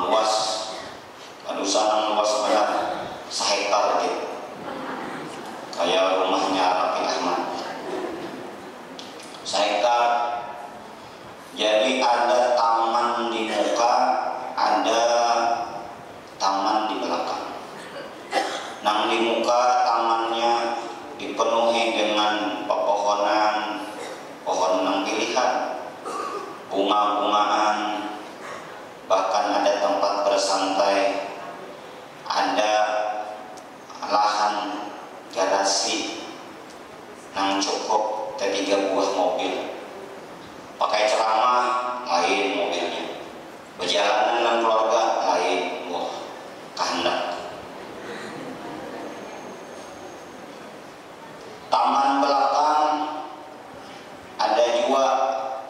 luas bunga-bungaan, bahkan ada tempat bersantai, ada lahan garasi yang cukup 3 buah mobil. Pakai ceramah lain mobilnya, berjalanan dengan keluarga lain, wah kehendak. Taman belakang ada juga,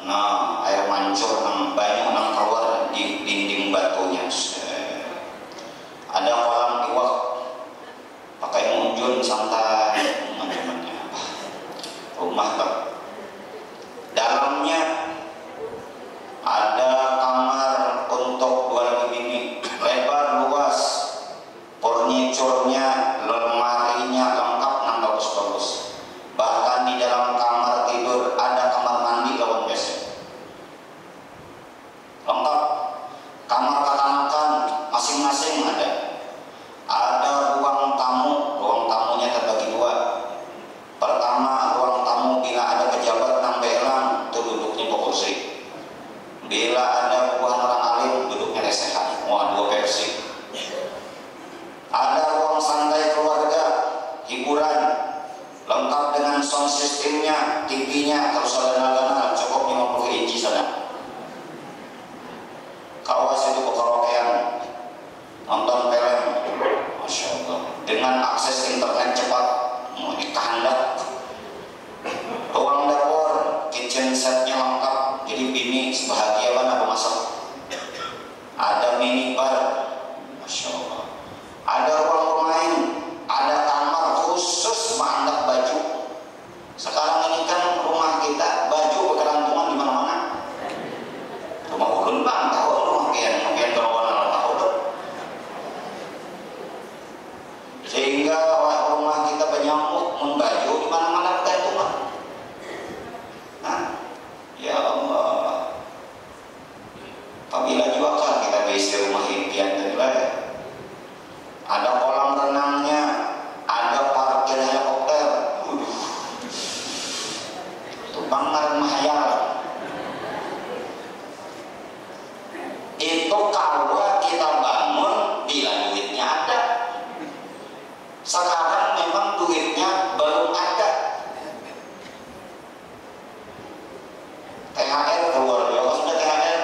nah air mancur banyak yang keluar di dinding batunya. Ada kolam iwak, pakai munjun santai, macam-macam. Rumah tak. Dalamnya ada kamar untuk 2 bini, lebar luas, furniturnya, lemarinya lengkap, nang bagus-bagus. Bahkan di dalam kamar tidur ada kamar mandi lawan WC, lengkap. Kamar kekanakan masing-masing ada. Ada ruang tamu, ruang tamunya terbagi 2. Pertama, ruang tamu bila ada pejabat nang belang, itu duduknya di kursi. Bila ada buah orang alim, duduknya lesehan, 2 versi. Ada ruang santai keluarga, hiburan, lengkap dengan sound systemnya, TV-nya, terus ada nagana, cukup 50 inci sana. Kawas itu karaokean, nonton film, Masya Allah, dengan akses internet cepat, mau dikehendak. Ruang dapur, kitchen setnya lengkap, jadi bini sebahagia mana aku masak. Ada minibar, Masya Allah. Ada ruang pemain, ada kamar khusus mengandak baju. Sekarang ini kan rumah kita baju berkelantungan di mana-mana. Rumah ulun bang, tahu rumah kian berwarna tahu tuh. Sehingga rumah kita penyamuk membaju di mana-mana bergantungan. Nah, ya Allah. Apabila juga kan kita bisa rumah impian terlalu. Ada kolam renangnya, ada parkir helikopter. Itu bangar mahayal. Itu kalau kita bangun bila duitnya ada. Sekarang memang duitnya belum ada. THR keluar, ya sudah THR.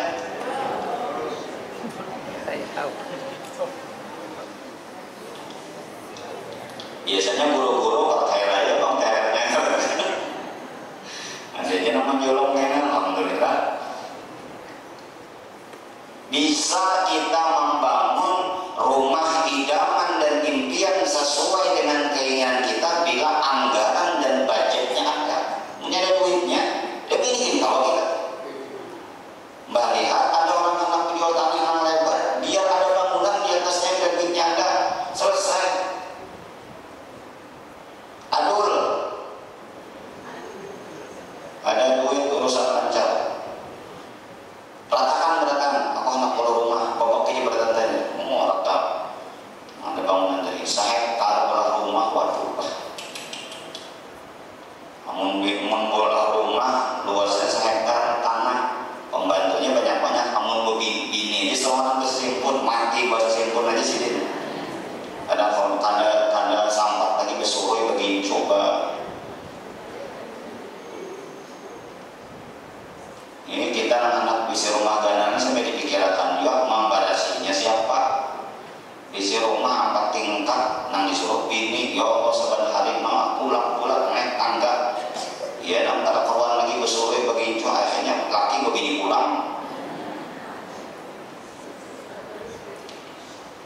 Biasanya guru-guru kalau THR aja bang, THR-nya adanya nama nyolong kayaknya, alhamdulillah. Bisa kita membangun rumah idaman dan impian sesuai dengan keinginan kita bila anggaran dan budgetnya ada. Punya ada duitnya, lebih ingin kalau kita melihat ada orang yang nak jual tanah yang lebar, biar ada bangunan di atasnya dan duitnya ada, selesai. Adul, ada duit urusan lancar. Ratakan, aku anak pulau rumah, bapak kini bertanya, mau rata, ada bangunan dari sehektar belah rumah, waduh, amun bola rumah luasnya sehektar tanah, pembantunya banyak-banyak, amun bini ini seorang bersimpun mati bersimpun aja sini. Ada tanda sampah lagi bersuruh begini coba. Ini kita anak-anak bisi rumah ganan sampai dipikirkan juga membarasinya siapa. Bisi rumah 4 tingkat nang disuruh bini, ya Allah sebentar hari mah pulang naik tangga. Ya nang tak kawan lagi bersuruh begitu, akhirnya laki begini pulang.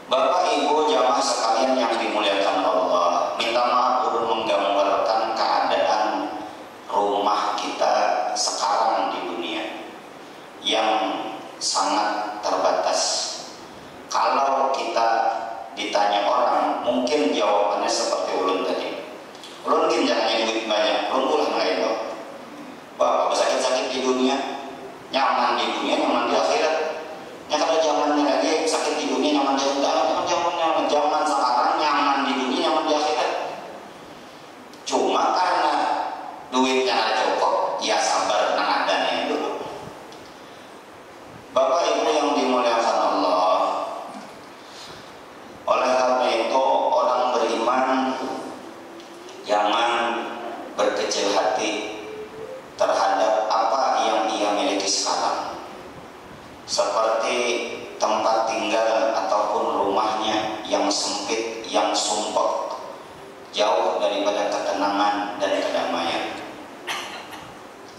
Bapak Ibu jamaah sekalian yang dimuliakan Allah, minta maaf urun menggambarkan keadaan rumah kita sekarang di dunia yang sangat terbatas. Kalau kita ditanya orang, mungkin jawabannya seperti ulun tadi. Ulun mungkin jangan duit banyak, ulun ulah lain loh. Bapak sakit-sakit di dunia, nyaman di dunia, nyaman di akhirat. Ya kalau zamannya lagi sakit di dunia, nyaman di akhirat. Zaman sekarang nyaman di dunia, nyaman di akhirat. Cuma karena duitnya ada cukup, ya sabar nang adanya dulu. seperti tempat tinggal ataupun rumahnya yang sempit, yang sumpek, jauh daripada ketenangan dan kedamaian.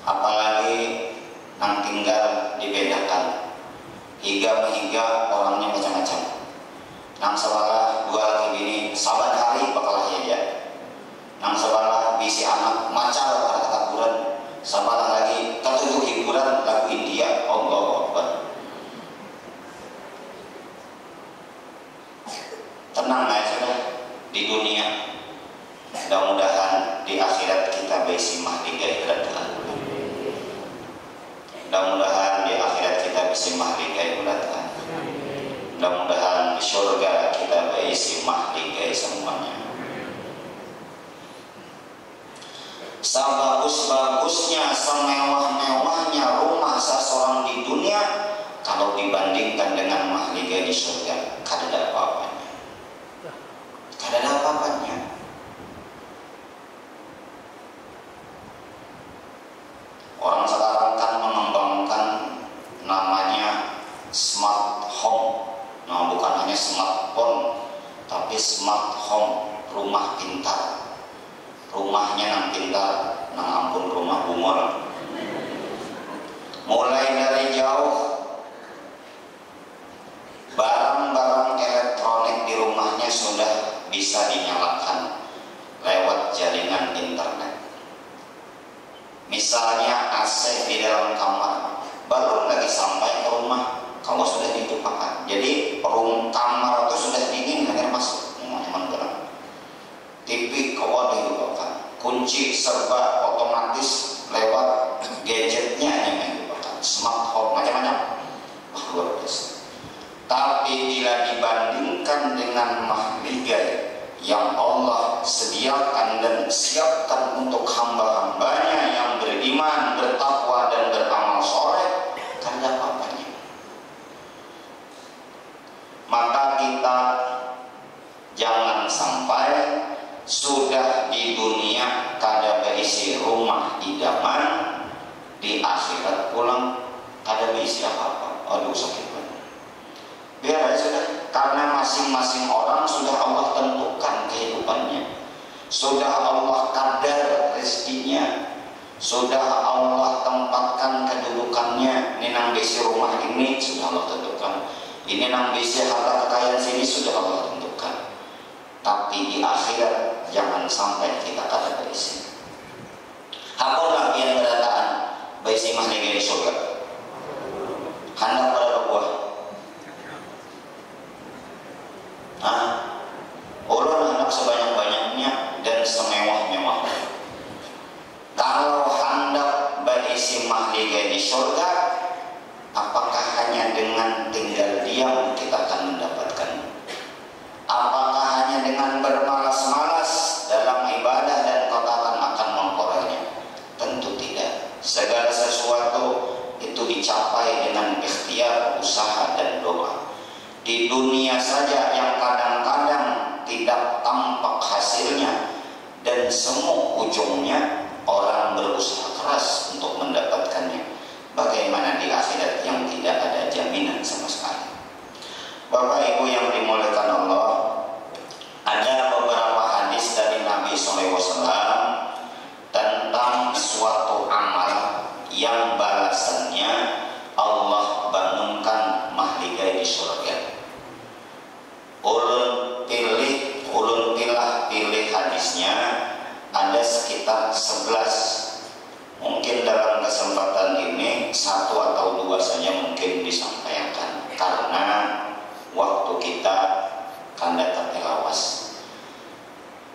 Apalagi nang tinggal dibedakan, higa orangnya macam-macam. Nang sebalah dua lagi bini saban hari bakal aja. Nang sebalah bisi anak macal karena ketakuran, sabalah lagi ketujuh hiburan lagu India. Allahu Akbar. Tenang ya sudah di dunia. Mudah-mudahan di akhirat kita bisi mahdi gairat. Mudah-mudahan di akhirat kita bisi mahdi gairat. Mudah-mudahan di surga kita bisi mahdi gairat semuanya. Sebagus-bagusnya, semewah-mewahnya rumah seseorang di dunia, kalau dibandingkan dengan mahligai di surga, kada ada apa-apanya. Kada ada apa-apanya. Orang sekarang kan mengembangkan namanya smart home. Nah, bukan hanya smartphone, tapi smart home, rumah pintar. Rumahnya nang pintar, nang ampun rumah bungol. Mulai dari jauh, barang-barang elektronik di rumahnya sudah bisa dinyalakan lewat jaringan internet. Misalnya AC di dalam kamar, baru lagi sampai ke rumah, kamu sudah ditumpahkan. Jadi kamar itu sudah dingin, akhirnya masuk. Nyaman banget. TV kawan dilupakan, kunci serba otomatis lewat gadgetnya yang dilupakan, smart home macam-macam, luar biasa. Tapi bila dibandingkan dengan mahligai yang Allah sediakan dan siapkan untuk hamba-hambanya yang beriman, bertakwa dan beramal soleh, kan ada apa-apanya. Maka kita jangan sampai sudah di dunia kada berisi rumah idaman, di akhirat pulang kada berisi apa-apa. Aduh sakit banget. Biar aja sudah, karena masing-masing orang sudah Allah tentukan kehidupannya, sudah Allah kadar rezekinya, sudah Allah tempatkan kedudukannya. Ini nang berisi rumah ini sudah Allah tentukan, ini nang berisi harta kekayaan sini sudah Allah tentukan. Tapi di akhirat jangan sampai kita kada berisi. Apa yang berataan berisi mahligai di surga? Hendak pada buah. Ulun hendak sebanyak-banyaknya dan semewah-mewahnya. Kalau hendak berisi mahligai di surga, apakah hanya dengan tinggal diam kita akan mendapatkannya? Apakah hanya dengan bermalas-malas dalam ibadah dan katakan akan memperolehnya? Tentu tidak. Segala sesuatu itu dicapai dengan ikhtiar, usaha dan doa. Di dunia saja yang kadang-kadang tidak tampak hasilnya dan semu ujungnya orang berusaha keras untuk mendapatkannya. Bagaimana di akhirat yang tidak ada jaminan sama sekali? Bapak Ibu yang dimuliakan Allah, ada beberapa hadis dari Nabi SAW tentang suatu amal yang balasannya Allah bangunkan mahligai di surga. Ulun pilih hadisnya ada sekitar 11. Mungkin dalam kesempatan ini satu atau dua saja mungkin disampaikan karena waktu kita kan datang lawas.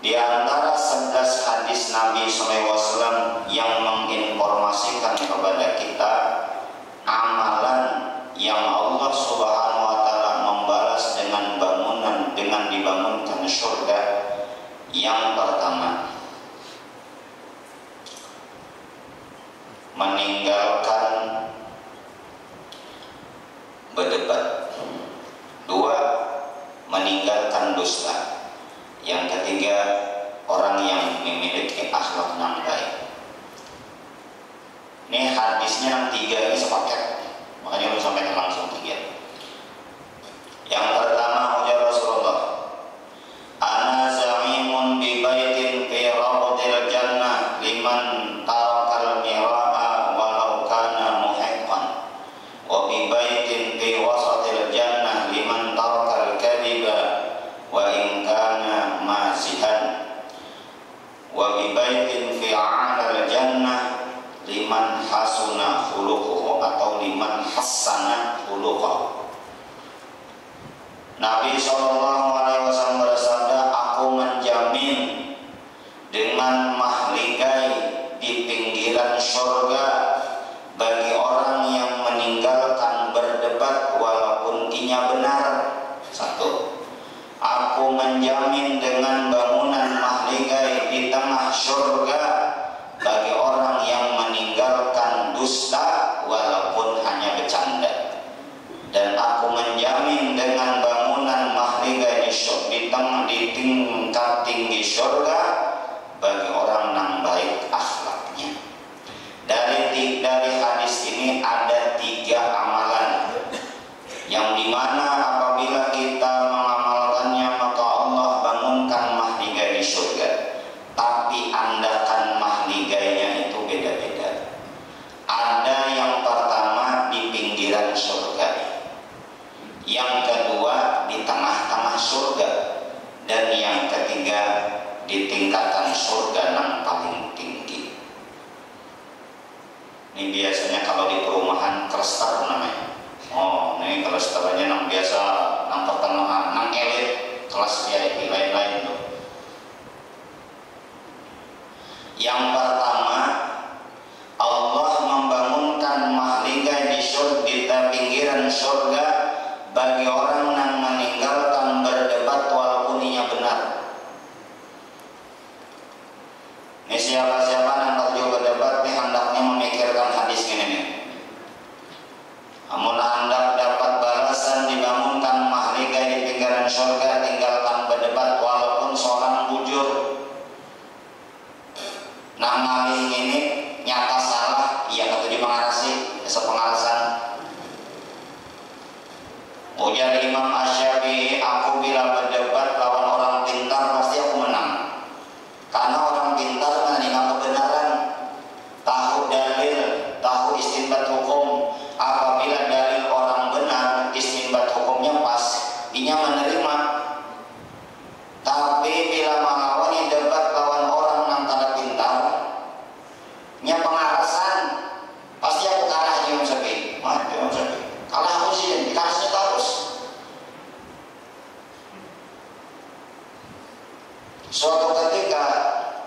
Di antara 11 hadis Nabi SAW yang menginformasikan kepada kita amalan yang Allah Subhanahu wa Ta'ala membalas dengan bangunan, dengan dibangunkan surga. Yang pertama, meninggalkan berdebat. Dua, meninggalkan dusta. Yang ketiga, orang yang memiliki akhlak yang baik. Ini hadisnya yang tiga ini sepaket, makanya lu sampaikan langsung baitin fi wasatil jannah liman tarakal kadhiba wa in kana mazihan wa bi baitin fi a'lal jannah liman hasuna khuluquhu atau liman hassana khuluquhu. Nabi SAW bersabda, aku menjamin dengan mahligai di pinggiran surga bagi orang yang meninggalkan berdebat walaupun inya benar. Satu, aku menjamin dengan bangunan mahligai di tengah surga bagi orang yang meninggalkan dusta walaupun hanya bercanda. Dan aku menjamin dengan bangunan mahligai di tingkat tinggi surga bagi orang yang baik akhlaknya. Dari hadis ini ada 3 amalan yang dimana apabila kita mengamalkannya maka Allah bangunkan mahligai di surga. Tapi andakan mahligainya itu beda-beda. Ada yang pertama di pinggiran surga, yang kedua di tengah-tengah surga, dan yang ketiga di tingkatan surga yang paling tinggi. Ini biasanya kalau di perumahan cluster namanya. Oh, ini clusternya yang biasa, yang pertengahan, yang elit, kelas VIP lain-lain tuh. Yang pertama, Allah membangunkan mahligai di surga, di pinggiran surga bagi orang yang meninggalkan berdebat walaupun inya benar. Ini siapa-siapa yang terjun berdebat nih hendaknya memikirkan hadis ini nih. Amun hendak dapat balasan dibangunkan mahligai di pinggiran surga, tinggalkan berdebat walaupun seorang bujur. Nah malih ini nyata salah, iya kata di pengarasi, sepengarasan. Ujar Imam Asy-Syafi'i, aku bila berdebat lawan orang pintar pasti aku menang. Karena orang pintar menerima kebenaran, tahu dalil, tahu istinbat hukum. Apabila dalil orang benar, istinbat hukumnya pas, inya menerima. Tapi bila melawan debat lawan orang yang tidak pintar, nya pengarasan, pasti aku kalah Imam Syafi'i. Imam Syafi'i kalah aku sih, dikasih terus. Suatu ketika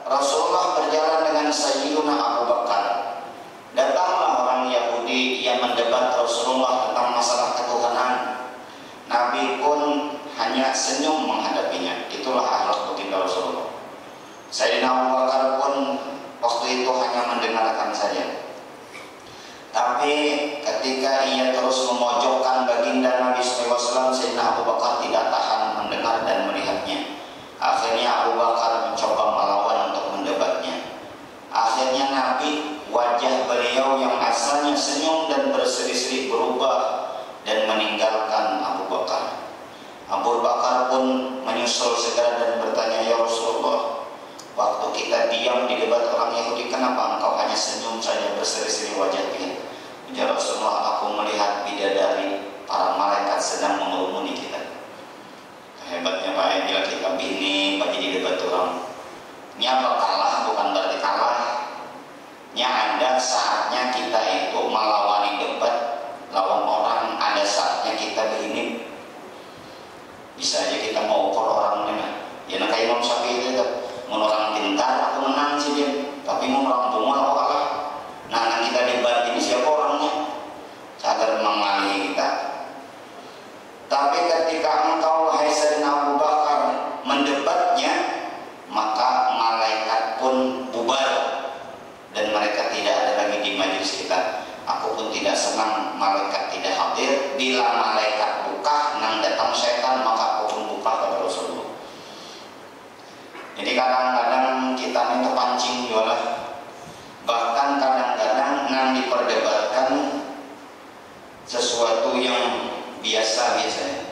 Rasulullah berjalan dengan Sayyiduna Abu Bakar. Datanglah orang Yahudi yang mendebat Rasulullah tentang masalah ketuhanan. Nabi pun hanya senyum menghadapinya. Itulah akhlak baginda Rasulullah. Sayyidina Abu Bakar pun waktu itu hanya mendengarkan saja. Tapi ketika ia terus memojokkan baginda Nabi SAW, Sayyidina Abu Bakar tidak tahan mendengar dan melihatnya. Akhirnya Abu Bakar mencoba melawan untuk mendebatnya. Akhirnya Nabi, wajah beliau yang asalnya senyum dan berseri-seri berubah dan meninggalkan Abu Bakar. Abu Bakar pun menyusul segera dan bertanya, ya Rasulullah, waktu kita diam di debat orang Yahudi, kenapa engkau hanya senyum saja berseri-seri wajah dia? Ya Rasulullah, aku melihat bidadari, para malaikat sedang mengerumuni kita. Hebatnya Pak, bila kita bini bagi di debat orang. Nyapa kalah bukan berarti kalah. Nya ada saatnya kita itu melawani debat lawan orang, ada saatnya kita begini. Bisa aja kita mau ukur orang ini. Ya nak Imam Syafi'i itu, mun orang pintar aku menang sih dia, tapi mau orang bunga aku kalah. Nah kita debat ini siapa orangnya? Sadar mengalih kita. Tapi ketika engkau wahai Sayyidina Abu Bakar mendebatnya, maka malaikat pun bubar dan mereka tidak ada lagi di majelis kita. Aku pun tidak senang malaikat tidak hadir. Bila malaikat buka nang datang setan, maka aku pun buka kepada Rasulullah. Jadi kadang-kadang kita itu pancing jualan. Bahkan kadang-kadang nang diperdebatkan sesuatu yang biasa-biasanya.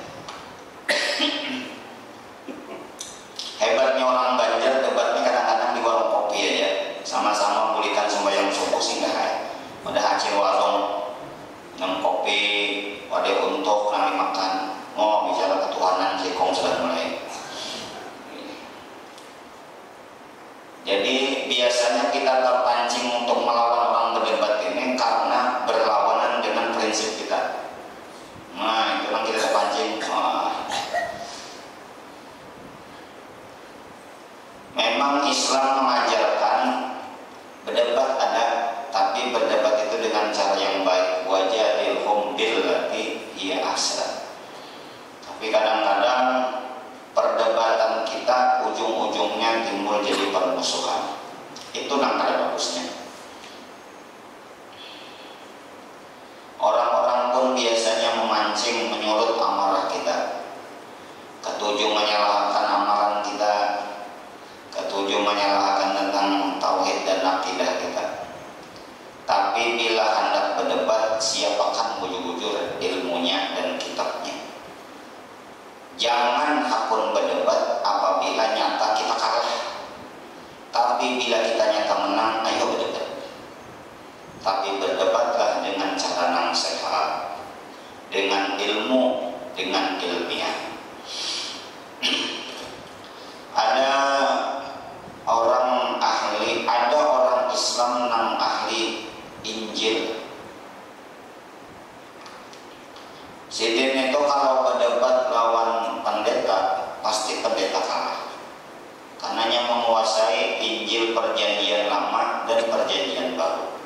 Hebatnya orang Banjar debatnya kadang-kadang di warung kopi aja, sama-sama mulikan sembahyang subuh singgah. Udah hasil warung, minum kopi, pada untuk kami makan. Oh, bicara ketuhanan Cikong sudah mulai. Jadi biasanya kita terpancing untuk melawan orang berdebat ini karena berlawanan dengan prinsip kita. Nah, itu kan kita terpancing. Memang Islam mengajarkan berdebat ada, tapi berdebat itu dengan cara yang baik. Wajadilhum billati hiya ahsan. Tapi kadang-kadang perdebatan kita ujung-ujungnya timbul jadi permusuhan. Itu nangkal bagusnya. Orang-orang pun biasanya memancing menyulut amarah kita. Ketujuh menyalahkan amalan kita, ketujuh menyalahkan tentang tauhid dan akidah kita. Tapi bila hendak berdebat, siapakan bujur-bujur ilmunya dan kitabnya. Jangan hakun berdebat apabila nyata kita kalah. Tapi bila kita nyata menang, ayo berdebat. Tapi berdebatlah dengan cara yang sehat, dengan ilmu, dengan ilmiah. Ada orang Islam yang ahli Injil. Sidin itu kalau berdebat lawan pendeta, pasti pendeta kalah. Karenanya menguasai Injil perjanjian lama dan perjanjian baru.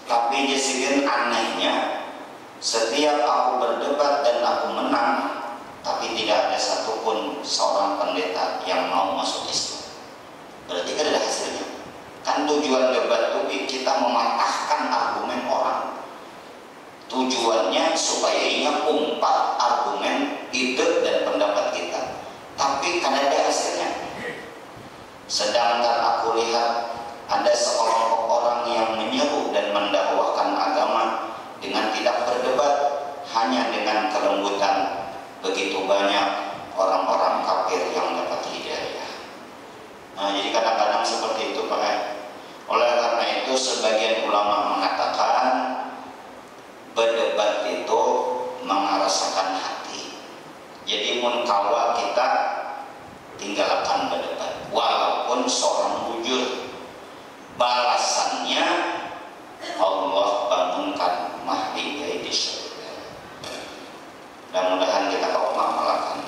Tapi Sidin anehnya, setiap aku berdebat dan aku menang, tapi tidak ada satupun seorang pendeta yang mau masuk Islam. Berarti kan ada hasilnya. Kan tujuan debat itu kita mematahkan argumen orang. Tujuannya supaya ia umpat argumen, ide dan pendapat kita. Tapi kan ada hasilnya. Sedangkan aku lihat ada sekelompok orang yang menyeru dan mendakwahkan agama dengan tidak berdebat, hanya dengan kelembutan. Begitu banyak orang-orang kafir yang dapat hidayah. Nah, jadi kadang-kadang seperti itu Pak. Oleh karena itu sebagian ulama mengatakan berdebat itu mengerasakan hati. Jadi munkawa kita tinggalkan berdebat, walaupun seorang bujur. Balasannya Allah bangunkan Mahdi di surga. Mudah-mudahan kita kau mengamalkan.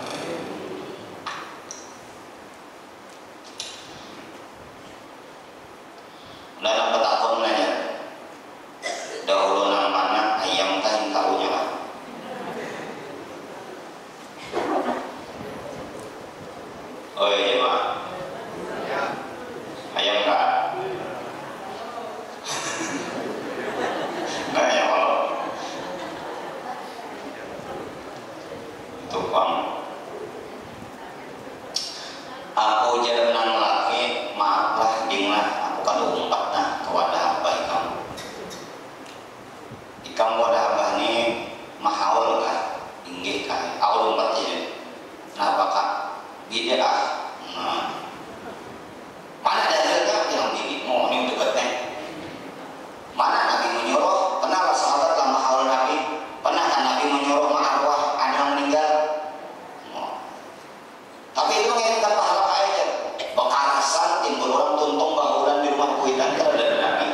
Dalam petakon nanya, dahulu nang mana ayam kain karunya Pak? Oh iya Pak. Ayam kah? Nah ya Allah. Tukang. Aku jangan laki, maaflah dinglah. Kalau umpat nah kewadah hamba ikam wadah hamba ini mahaul kah inggih kah awal umpat ini kenapa kah bid'ah. Mana dalilnya yang dirimu ini dekatnya mana Nabi menyuruh pernah sahabat lah mahaul Nabi pernah kan Nabi menyuruh ma'arwah ada yang meninggal. Tapi itu menginginkan pahala aja bekarasan timbul orang tuntung bangunan di rumah kuitan kalau ada Nabi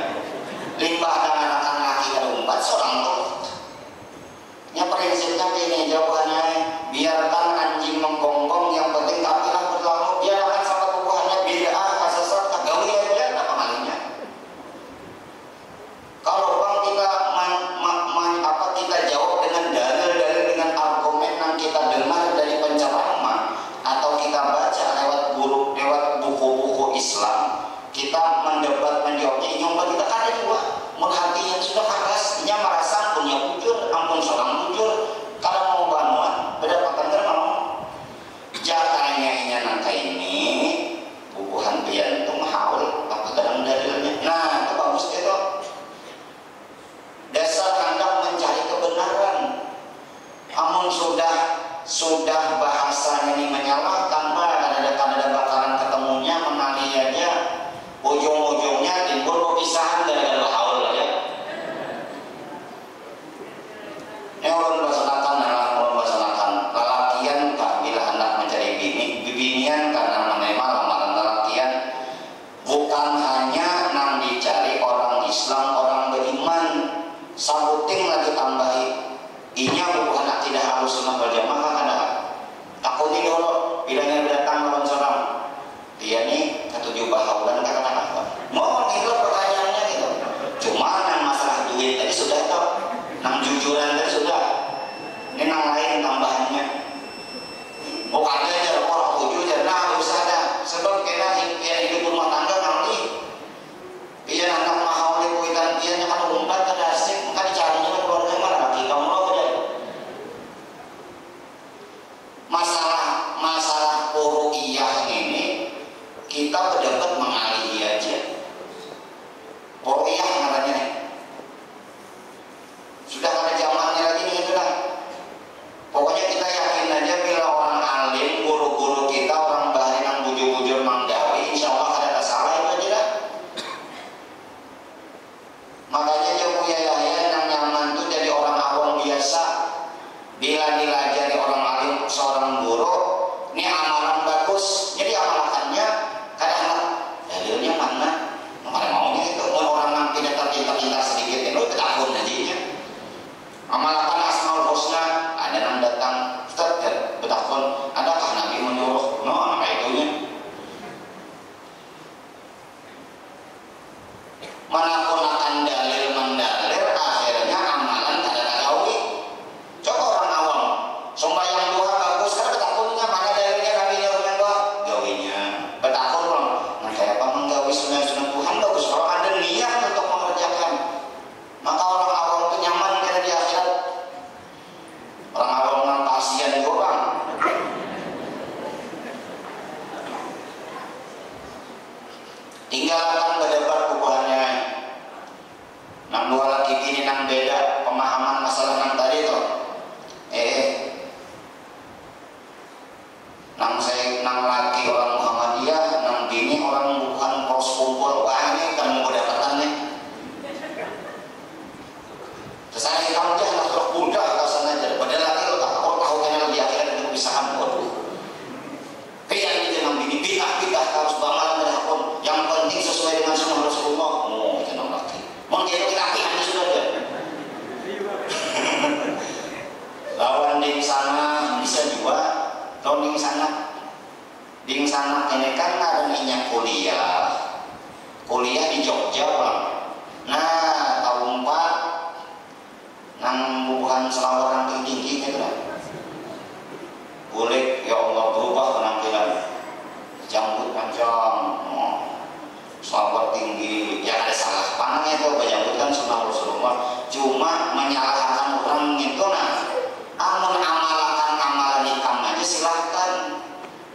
limbah dengan anak laki ada umpat seorang tuh nya prinsipnya ini jawabannya biarkan anjing menggonggong yang penting kapilah berlalu biarkan sampai bubuhannya bid'ah kasasat kagawi aja apa malingnya. Kalau bang kita kita jawab dengan dalil-dalil dengan argumen yang kita dengar dari penceramah atau kita baca lewat buku-buku Islam, kita mendebat menjawabnya nyomba kita kan ada dua menghati yang sudah keras nya merasa punya bujur ampun seorang bujur kalau mau banuan berdapatan mau jakanya nangka ini bubuhan pian itu mahaul apa kadang dalilnya. Nah itu bagus itu dasar hendak mencari kebenaran. Amun sudah bahasanya ini menyalahkan ada bakaran ketemunya menali aja ujung-ujungnya timbul perpisahan gara-gara haul aja. Ini orang bahasa Ahlussunnah wal Jamaah kan ada takuni dulu bilangnya datang lawan seorang dia nih ketujuh bahaulan kata-kata apa mau itu pertanyaannya gitu cuma yang masalah duit tadi sudah tuh nang jujuran tadi sudah ini nang lain tambahannya oh ada aja orang tujuh aja nah usah ada sebab kena hidup rumah tangga nanti dia anak mahal di kuitan dia kan umpat ada asik maka dicarinya keluarga mana lagi kamu mau aja masalah poruiyah ini kita dapat mengalihi aja poruiyah namanya nih sudah pada zamannya lagi nih itu lah pokoknya kita yakin aja bila orang alim guru-guru kita orang bahari yang bujur-bujur manggawi insya Allah ada salah itu aja lah makanya jauh ya yang nyaman tuh jadi orang awam biasa bila dilajari orang alim seorang guru ini amalan bagus jadi amalannya kadang dalilnya mana maunya itu orang yang tidak terpintar sedikit itu ketahun aja amalan asmaul husna ada yang datang Ustaz betahun adakah Nabi menyuruh no anak itunya manakunakan dalil mendalir akhirnya amalan kada gawi coba orang awam sembahyang duha bagus karena betakunnya mana dalilnya Nabi yang doa gawinya betakun bang nah kayak apa menggawi sunnah-sunnah Tuhan bagus kalau ada niat untuk mengerjakan maka orang awam itu nyaman karena di akhirat orang awam yang pasien orang tinggalkan berdebat kubuhannya nang dua lagi ini nang beda pemahaman masalah nang tadi tuh nang laki orang Muhammadiyah nang bini orang bukan kos kumpul wah ini kan mau dapatan nih terus saya kamu jangan terus budak kawasan aja padahal lagi lo tak tahu kenal di akhirat itu bisa ampun kayak ini nang bini bidah harus bamalan dari hukum yang penting sesuai dengan sunnah Rasulullah itu nang laki mau dia laki hanya sudah ada lawan di sana bisa juga lawan di sana ini kan adanya kuliah di Jogja bang nah tahun 4 nang bukan selawat yang tinggi gitu lah boleh ya Allah berubah penampilan jambut panjang selawat tinggi ya ada salah panang itu jambut kan sunnah Rasulullah cuma menyalahkan orang itu nah amun amalkan amalan ikam aja silahkan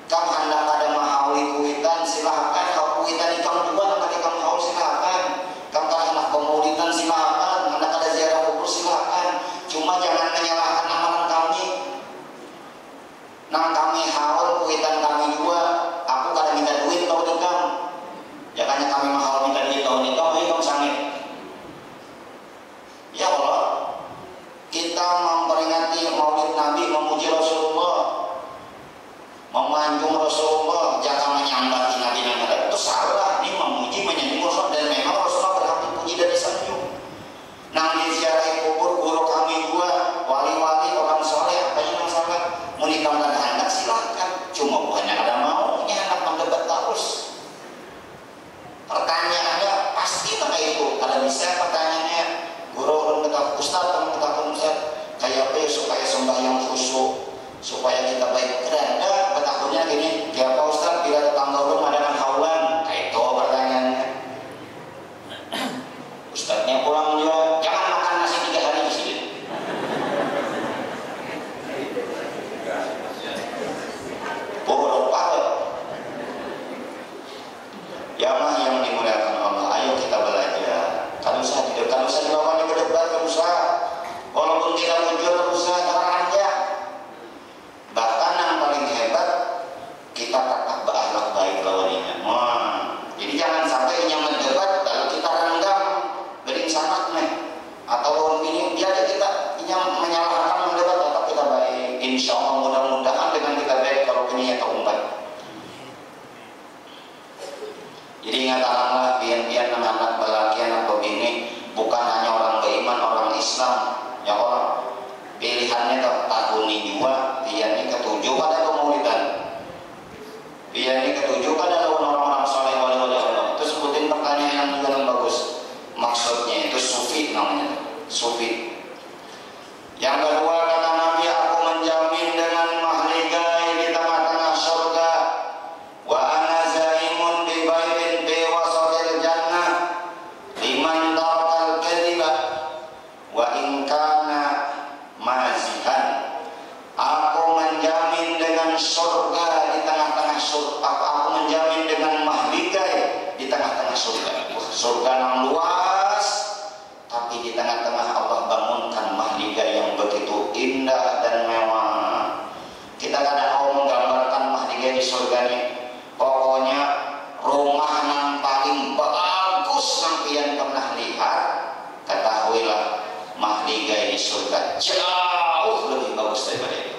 kamu hendak ada mahauli kuitan silahkan kalau kuitan ikam juga hendak ikam haul silahkan kamu hendak pemulitan silahkan hendak ada ziarah kubur silahkan cuma jangan menyalahkan amalan kami nang kami haul kuitan kami juga aku kadang minta duit kau dekam jangannya kami mahal minta duit kau nikah ayo kamu sangit ya Allah kita memperingati maulid Nabi memuji Rasulullah memanjung Rasulullah jangan menyambati Nabi dan Nabi itu salah ini memuji menyanjung Rasulullah dan memang Rasulullah berhak dipuji dan disanjung nah di ziarah kubur guru kami juga wali-wali orang soleh apa yang salah menikah dan hendak silahkan cuma bukannya ada maunya hendak mendebat terus pertanyaannya pasti tak itu kalau bisa pertanyaannya guru orang kata ustaz orang kata ustaz kayak apa ya supaya sembahyang khusyuk supaya kita baik kerana betakunnya gini ya Pak Ustaz bila tetangga orang ada haulan kayak itu pertanyaannya Ustaznya pulang juga jangan makan nasi 3 hari di sini bodoh banget ya mah yang dimuliakan Allah ayo kita belajar kalau usah dilakukan berdebat kalau usah walaupun tidak muncul kalau usah orang aja bahkan yang paling hebat kita tetap berakhlak baik lawannya jadi jangan sampai yang mendebat lalu kita renggam beri sangat nih atau lawan ini biar kita yang menyalahkan mendebat tetap kita baik insya Allah mudah-mudahan dengan kita baik kalau ini atau umat jadi ingatlah pian-pian anak lelaki anak begini bukan hanya orang beriman orang Islam ya Allah pilihannya tak takuni Dia ini ketujuh kan ada orang-orang soleh wali Allah. Itu sebutin pertanyaan yang bagus. Maksudnya itu sufi namanya, sufi. Yang kedua kata Nabi, aku menjamin dengan mahligai di tengah-tengah surga. Wa ana zaimun bi baitin bi wasatil jannah liman tarakal kadhiba wa in kana mazihan. Aku menjamin dengan surga di tengah-tengah surga. Aku menjamin dengan mahligai di tengah-tengah surga. Surga yang luas, tapi di tengah-tengah Allah bangunkan mahligai yang begitu indah dan mewah. Kita kadang mau menggambarkan mahligai di surga ini. Pokoknya rumah yang paling bagus sampeyan pernah lihat, ketahuilah mahligai di surga jauh lebih bagus daripada itu.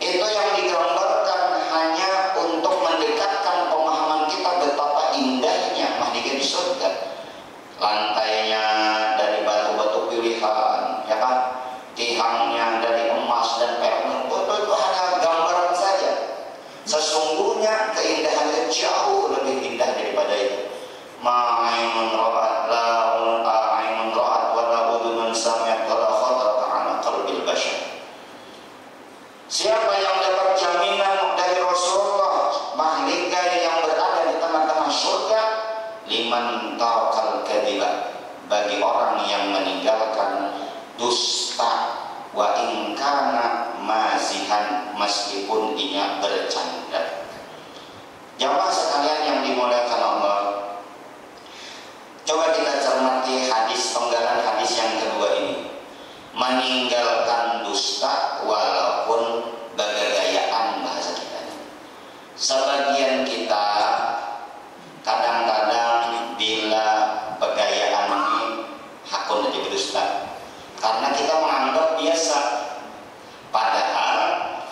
Itu yang digambarkan hanya untuk mendekatkan pemahaman kita betapa indahnya mahligai di surga. Lantainya dari batu-batu pilihan, ya kan? Tihangnya dari emas dan perak. Itu hanya gambaran saja. Sesungguhnya keindahannya jauh lebih indah daripada itu. Ma'ainun ra'at la'ainun ra'at wa la'udunun sami'at wa la'khatara ta'ala qalbil bashar. Siapa yang dapat jaminan dari Rasulullah mahligai yang berada di tengah-tengah surga? Liman tarakal kadhiba, bagi orang yang meninggalkan dusta, wa in kana mazihan, meskipun ia bercanda. Jamaah sekalian yang dimuliakan Allah, coba kita cermati hadis, penggalan hadis yang kedua ini. Meninggalkan dusta walaupun bagagayaan bahasa kita. Sebagian kita kadang-kadang bila begayaan ini hakun jadi berdusta karena kita menganggap biasa, padahal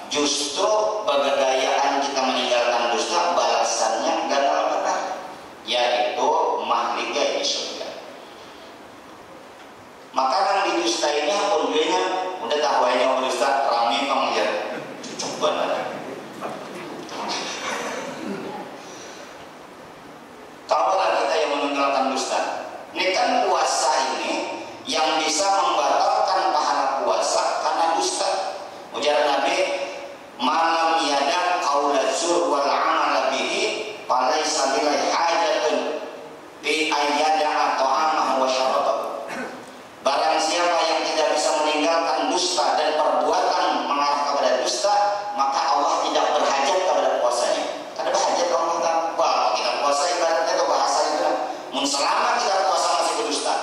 justru begayaan kita meninggalkan dusta balasannya gagal benar, yaitu mahligai di surga. Makanan di dusta ini hakun dulunya udah tahu aja berdusta rame pengajar cucuk banget. Tahulah kita yang meninggalkan dusta. Ini kan puasa ini yang bisa membatalkan pahala puasa karena dusta. Ujar Nabi, "Malam yada qaula zur wal amal bihi, falaysa bihi hajatun bi ayyada ta'amahu wa syarabahu." Barang siapa yang tidak bisa meninggalkan dusta dan perbuatan mengarah kepada dusta, maka Allah tidak berhajat kepada puasanya. Karena berhajat Allah tak, wah kita puasa ibaratnya atau bahasa itu lah. Selama kita puasa masih berdusta.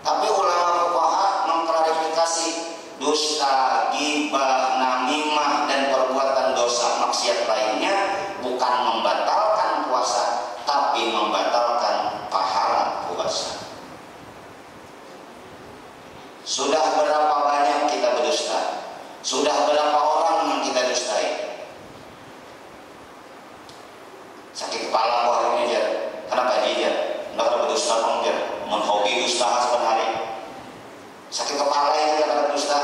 Tapi ulama fuqaha mengklarifikasi dusta, ghibah, namimah dan perbuatan dosa maksiat lainnya bukan membatalkan puasa, tapi membatalkan pahala puasa. Sudah berapa banyak kita berdusta? Sudah berapa orang yang kita dustai? Sakit kepala kok hari ini aja. Kenapa dia? Nggak ada berdusta dong dia. Menhobi dusta sebenarnya. Sakit kepala ini karena dusta.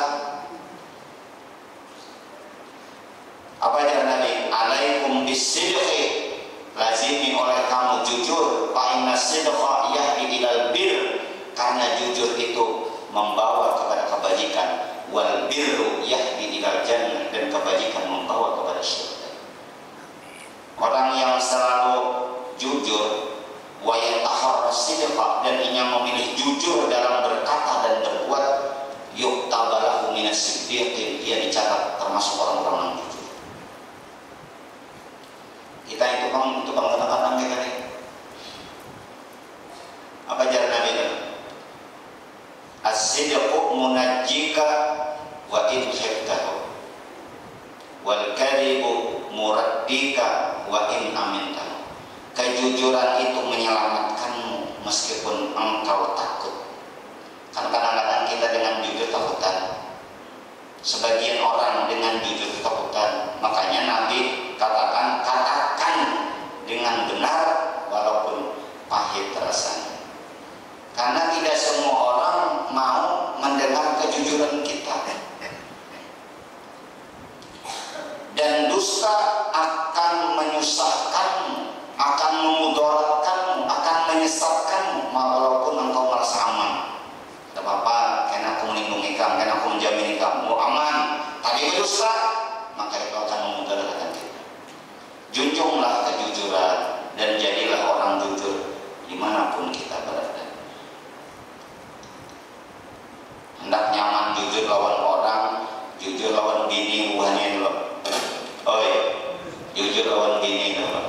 Apa ajaran Nabi? Alaikum bisidqi, lazimi oleh kamu jujur. Fa inna sidqa yahdi ilal bir, karena jujur itu membawa kepada kebajikan. Wal birru yahdi ilal jannah, dan kebajikan membawa kepada surga. Orang yang selalu jujur wa yatahharra sidqa, dan ia memilih jujur dalam berkata dan berbuat, yuktabalahu minas siddiqin, dia dicatat termasuk orang-orang yang jujur. Kita itu tukang kata-kata kita nih. Apa ajaran Nabi itu? As-sidqu munajjika wa in khiftahu, wal kadhibu muraddika wa in amintahu. Kejujuran itu menyelamatkanmu meskipun engkau takut. Kan kadang-kadang kita dengan jujur takutan. Sebagian orang dengan jujur ketakutan. Makanya Nabi katakan dengan benar walaupun pahit rasanya. Karena tidak semua orang mau mendengar kejujuran kita. Dan memegang dan aku menjamin kamu aman, tapi berdusta, maka itu akan memudaratkan kita. Junjunglah kejujuran dan jadilah orang jujur dimanapun kita berada. Hendak nyaman jujur lawan orang, jujur lawan bini buahnya dulu. Oi, jujur lawan bini dulu.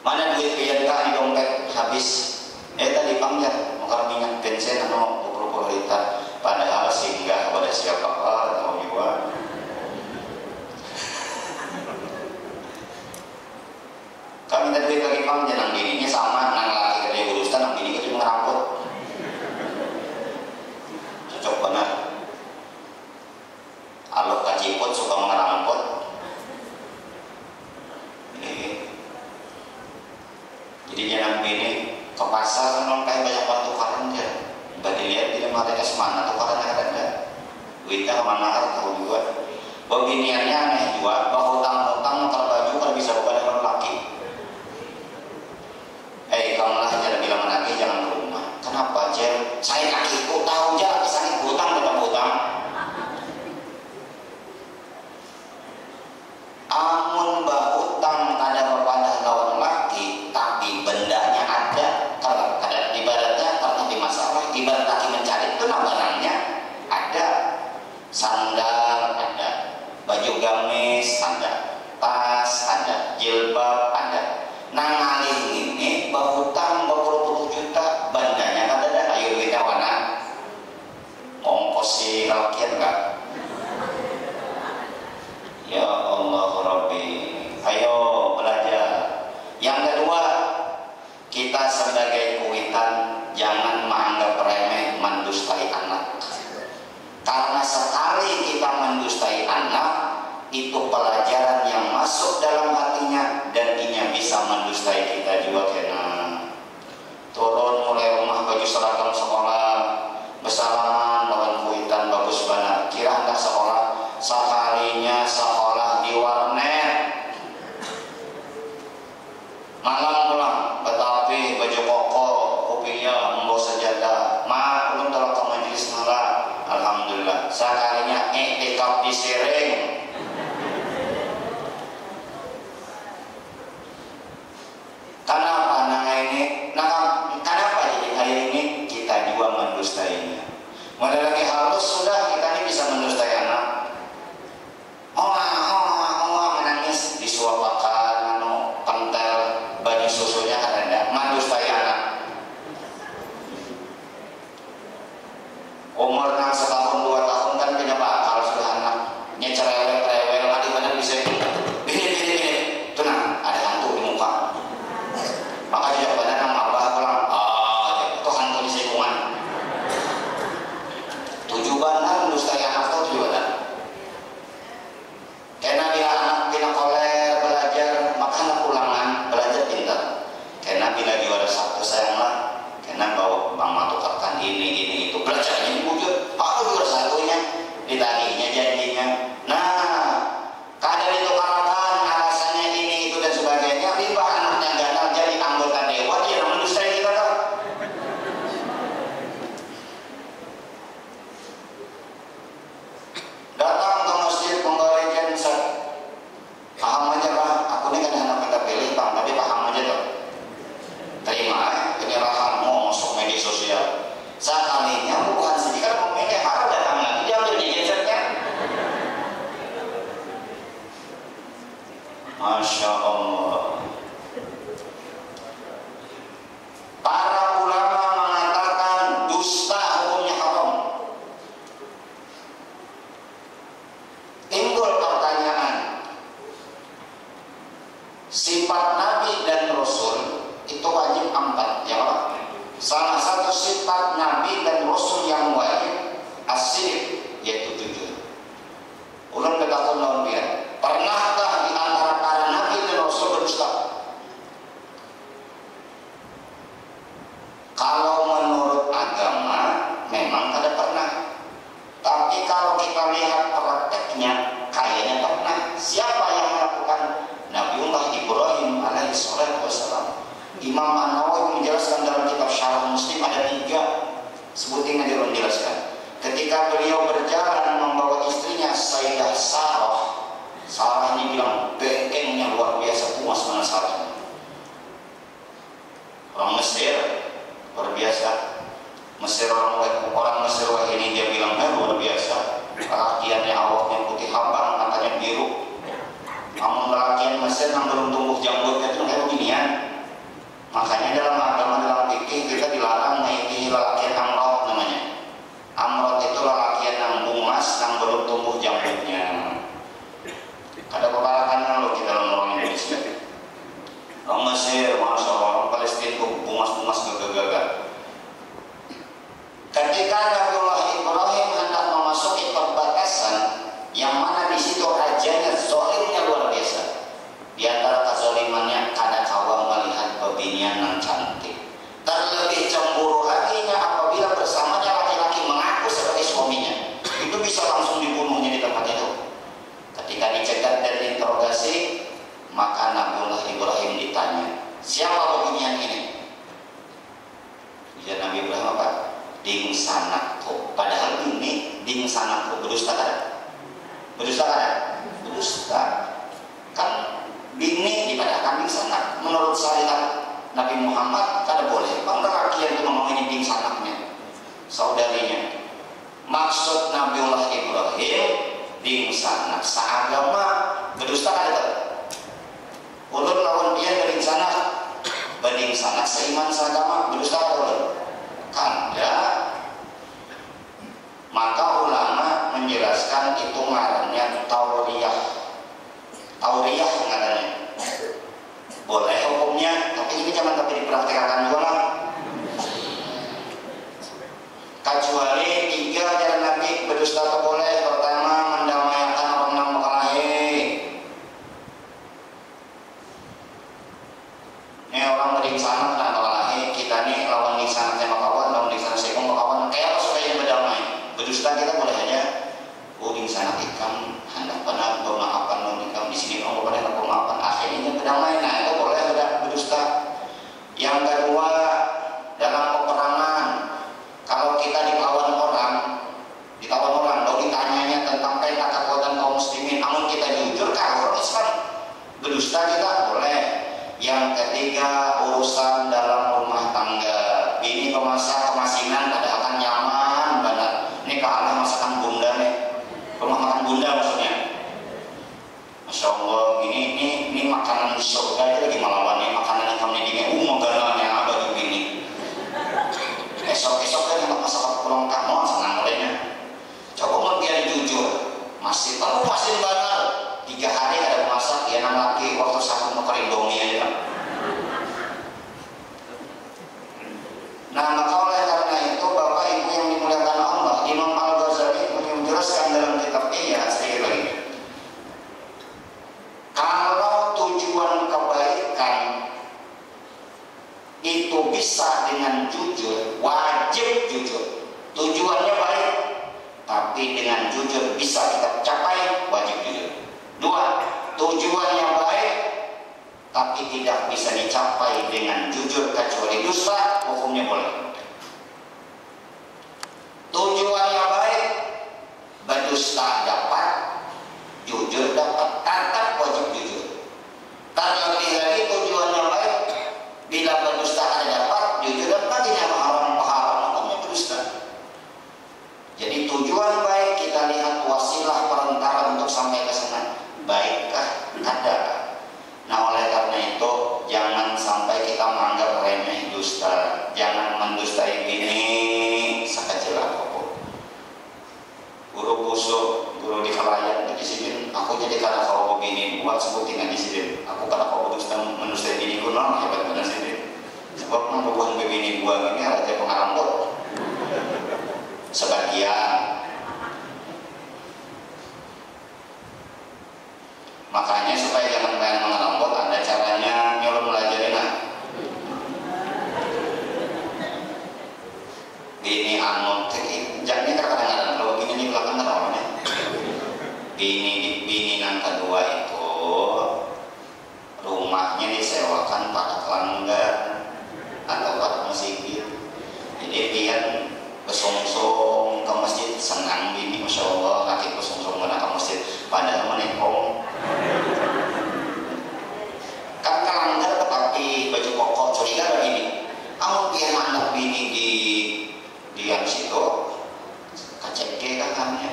Mana duit pian kak di dompet habis? Tadi panggil mau minyak bensin atau 20 liter. Padahal singgah kepada siapa atau juga. Kami tadi lagi panggil nang bininya sama nang laki kerja urusan nang bini itu ngeramput. Cocok banget. Alok kaciput suka ngeramput. Jadi jangan bini ke pasar kan kayak banyak banget tukaran dia. Bagi lihat dia mau ada mana tukarannya ada. Duitnya kemana tahu juga. Bahwa biniannya aneh juga. Bahwa hutang-hutang terbaju kalau bisa kepada orang laki. Kamu lah jangan bilang lagi jangan ke rumah. Kenapa Jel? Saya kakiku tahu aja misalnya hutang tetap hutang. Amun bahutang ada kepada lawan laki, tapi bendanya ada. Kalau ada ibaratnya terjadi masalah, ibarat laki mencari itu barangnya ada. Sandal ada, baju gamis ada, tas ada, jilbab ada. Nang alih ini bahutang 20 juta, bandanya kan ada. Ayo duitnya mana? Ongkos si rakyat enggak? Ya Allah Rabbi, ayo belajar. Yang kedua, kita sebagai kuitan jangan menganggap remeh mendustai anak. Karena sekali kita mendustai anak, itu pelajaran yang masuk dalam hatinya dan dia bisa mendustai kita juga. Kena turun mulai rumah baju seragam sekolah, bersalaman lawan kuitan bagus banget. Kira hendak sekolah, sekalinya sekolah di warnet, malam pulang betapi baju koko kopinya membawa sajadah mak belum terlalu ke majelis malam. Alhamdulillah sekalinya iktikaf di Sering. Kenapa kenapa jadi hari ini kita juga mendustainya? Mulai lagi halus sudah kita ini bisa mendustai anak. Menangis disuapakan pentel baju susunya kan ada mendustai anak. Umur nang setahun 2 tahun kan punya bakal sudah anak nyecerewel adik-adik bisa gini tenang ada hantu di muka. Maka jawabannya nang abah pulang itu hantu di sekungan. Tujuan mendustai anak itu tujuan. Karena dia anak bila koler belajar maka anak ulangan belajar pintar. Karena bila juara satu sayanglah. Karena bawa bang matukarkan ini itu belajarnya diwujud. Apa juara satunya ditagihnya janjinya. Nah kadang itu karakan alasannya ini itu dan sebagainya. Riba anaknya gagal jadi anggota dewan dia mendustai kita kan. Datang ke masjid menggawe genset. Paham aja Pak, aku ini kan anak kita pilih Bang, tapi paham aja tuh. Terima penyerahanmu masuk media sosial. Sekalinya bukan sedikit memilih harus datang lagi diambil gensetnya. Masya Allah. Para ulama mengatakan dusta hukumnya haram. Timbul pertanyaan, sifat Nabi dan Rasul itu wajib 4, ya Pak? Salah satu sifat Nabi dan Rasul yang wajib as-sidq, yaitu jujur. Ulun berkata lawan dia, pernahkah di antara para Nabi dan Rasul berdusta? Kalau menurut agama memang tidak pernah. Tapi kalau kita lihat prakteknya, kayaknya pernah. Siapa yang melakukan? Nabiullah Ibrahim alaihissalam. Imam An-Nawawi menjelaskan dalam kitab Syarah ketika beliau berjalan membawa istrinya Sayyidah Sarah. Sarah ini bilang bengkengnya luar biasa, puas mana Sarah. Orang Mesir luar biasa. Orang Mesir ini dia bilang luar biasa. Lelakiannya awaknya putih habang, matanya biru. Namun lelakian Mesir yang belum tumbuh janggutnya itu kayak beginian. Makanya dalam agama, dalam fikih kita dilarang mengikuti lelakian amrot namanya. Amrot itu lelakian yang bungas yang belum tumbuh janggutnya. Ada kebalakan lo kita dalam orang Indonesia. Orang Mesir, masya Allah, orang Palestina bungas-bungas gagah-gagah. Ketika Nabiullah Ibrahim hendak memasuki perbatasan, yang mana di situ rajanya zolimnya luar biasa. Di antara kezolimannya, kadang kawam melihat bebinian yang cantik. Terlebih cemburu haginya apabila bersamanya laki-laki mengaku sebagai suaminya. Itu bisa langsung dibunuhnya di tempat itu. Ketika dicegat dan diinterogasi, maka Nabiullah Ibrahim ditanya, siapa bebinian ini? Jadi Nabi Ibrahim apa? Ding sanakku. Padahal ini ding sanakku. Berdusta kan? Berdusta kan? Berdusta. Kan bini dipadahkan ding sanak. Menurut syariat Nabi Muhammad kada boleh. Bang lelaki yang ngomong ini ding sanaknya, saudarinya. Maksud Nabiullah Ibrahim ding sanak seagama. Berdusta kan itu? Ulun lawan dia dari sana, banding sanak seiman seagama. Berdusta kan? Kan ya. Maka ulama menjelaskan itu ngarannya tauriyah. Tauriyah ngarannya. Boleh hukumnya, tapi ini jangan tapi dipraktikkan juga lah. Kecuali 3 ajaran Nabi berdusta tak boleh. Pertama, mendamaikan orang yang berkelahi. Ini orang berding sana dan berkelahi. Kita nih lawan di sana sama kawan, lawan di sana saya kawan. Kayak apa supaya berdamai? Berdusta kita boleh aja. Di sana ikam hendak benar bermaafkan non ikam di sini orang pada hendak bermaafkan. Akhirnya berdamai. Nah itu boleh berdusta. Yang kedua, dalam peperangan, kalau kita ditawan orang, lalu ditanyanya tentang peta kekuatan kaum muslimin, namun kita jujur kalau orang Islam, berdusta kita boleh. Yang ketiga, urusan dalam rumah tangga, ini pemasak kemasinan padahal kan nyaman banget. Ini kalah masakan bunda nih, rumah makan bunda maksudnya. Masya Allah, ini makanan surga itu lagi malawannya, makanan yang kami dingin, makanannya bagi bini. Esok kan yang masak pulang kamu senang olehnya. Coba mau biar jujur, masih tahu masih benar. 3 hari ada masak, dia nang laki waktu satu mau kerindomi aja. Nah maka oleh karena itu Bapak Ibu yang dimuliakan Allah, Imam Al-Ghazali menjelaskan dalam kitab Ihya sekali lagi. Kalau tujuan kebaikan itu bisa dengan jujur, wajib jujur. Tujuannya baik, tapi dengan jujur bisa kita capai, wajib jujur. 2, tujuannya baik, tapi tidak bisa dicapai dengan jujur kecuali dusta, hukumnya boleh. Tujuannya baik, berdusta dapat, jujur dapat, tetap wajib jujur. Terlebih lagi tujuannya baik, bila berdusta ada dapat, jujur dapat, tidak haram, hukumnya berdusta. Jadi tujuan baik kita lihat wasilah perantara untuk sampai ke sana, baikkah, adakah? Nah oleh karena itu jangan sampai kita menganggap remeh dusta. Jangan mendustai bini sekecil apapun. Guru busuk, guru di kelayan di sini. Aku jadi kalau kau begini buat sebutin di sini. Aku kalau kau mendustai bini ku non hebat benar sini. Sebab membuat bini gua ini raja pengarambut. Sebagian. Makanya supaya jangan pengen mengelambot, ada caranya nyuruh belajarin lah. Bini anu jangan kadang-kadang kalau begini di belakang kan orangnya. Bini yang kedua itu rumahnya disewakan pada pelanggan atau pada masjid. Jadi pian besong-song ke masjid senang bini, masya Allah, laki kusung-sung mana ke masjid, padahal menekong. Kan kelanggar tetapi baju koko curiga begini. Kamu biar anak bini di yang situ, kaceke kakaknya.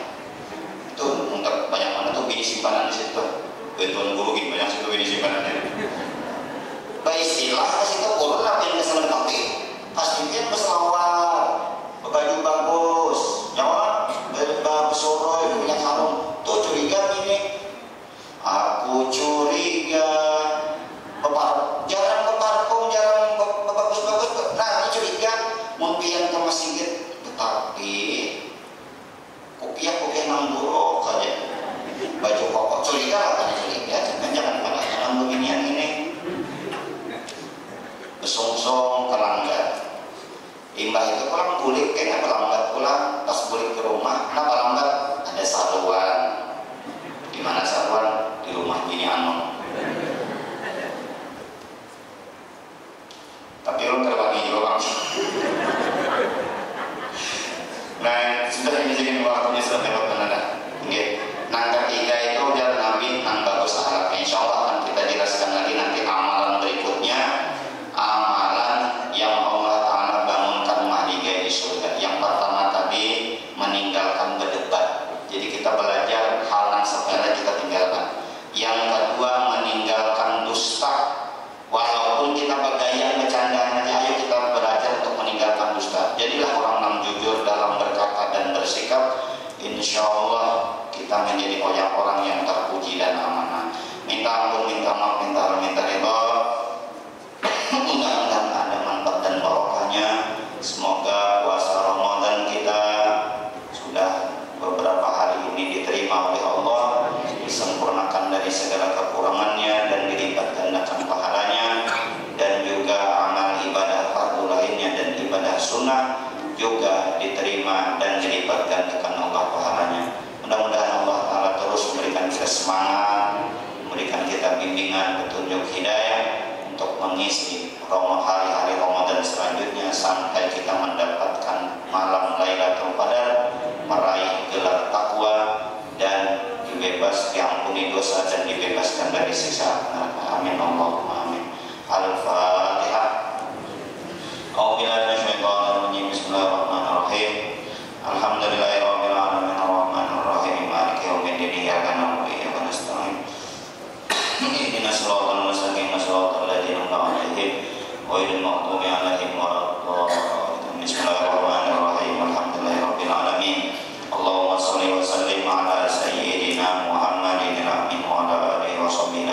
Itu untuk banyak mana tuh bini simpanan di situ. Bantuan guru gitu banyak situ bini simpanannya. Baik istilah ke situ urun lah yang kesenang tapi pasti dia berselawat, baju bagus, nyawa bersoroy punya sarung. Tuh curiga ini. Aku curiga. Jarang ke parfum, jarang bagus-bagus. Nah, ini curiga mungkin ke masjid, tetapi kopiah nang buruk saja. Baju koko curiga katanya curiga, jangan pada nang beginian ini. Besong-song kelanggar. Limbah itu pulang bulik, kayaknya pelambat pulang. Pas bulik ke rumah, kenapa lambat? Ada saruan. Di mana saruan? Di rumah bini Anom. Tapi lo terbagi juga bang. Nah sudah ini jadi waktunya sudah lewat benar. Okay. Nah ketiga itu jalan Nabi yang bagus akhlaknya. Insya Allah akan kita jelaskan lagi nanti amalan berikutnya, amalan yang Allah Taala bangunkan mahligai di surga. Yang pertama tadi meninggalkan berdebat. Jadi kita belajar hal yang sepele kita tinggalkan. Yang kedua meninggalkan dusta. Walaupun kita bergaya bercandaan aja, ayo kita belajar untuk meninggalkan dusta. Jadilah orang yang jujur dalam berkata dan bersikap. Insya Allah kita menjadi orang yang terpuji dan amanah. Minta ampun, minta maaf, minta ridho. Mudah-mudahan ada manfaat dan barokahnya. Semoga puasa Ramadan kita sudah beberapa hari ini diterima oleh Allah, disempurnakan dari segala kekurangannya dan dilipat gandakan pahalanya, dan juga amal ibadah fardu lainnya dan ibadah sunnah juga diterima dan dilipat gandakan Allah pahalanya. Mudah-mudahan Allah Ta'ala terus memberikan kita semangat, memberikan kita bimbingan, petunjuk hidayah untuk mengisi hari-hari Ramadan selanjutnya sampai kita mendapatkan malam Lailatul Qadar, meraih gelar takwa dan diampuni dosa dan dibebaskan dari siksa neraka. Amin Allahumma amin. Al-Fatihah. A'udzubillahi minasyaitonir rajim. Bismillahirrahmanirrahim. Alhamdulillahirabbil alamin arrahmanir rahim maliki yaumiddin iyyaka na'budu wa iyyaka nasta'in. Ihdinas siratal mustaqim siratal ladzina an'amta 'alaihim ghairil maghdubi 'alaihim waladdallin. Bismillahirrahmanirrahim. Alhamdulillahirabbil alamin. Allahumma shalli wa sallim ala sayyidina Muhammadin amin wa ala alihi wa sahbihi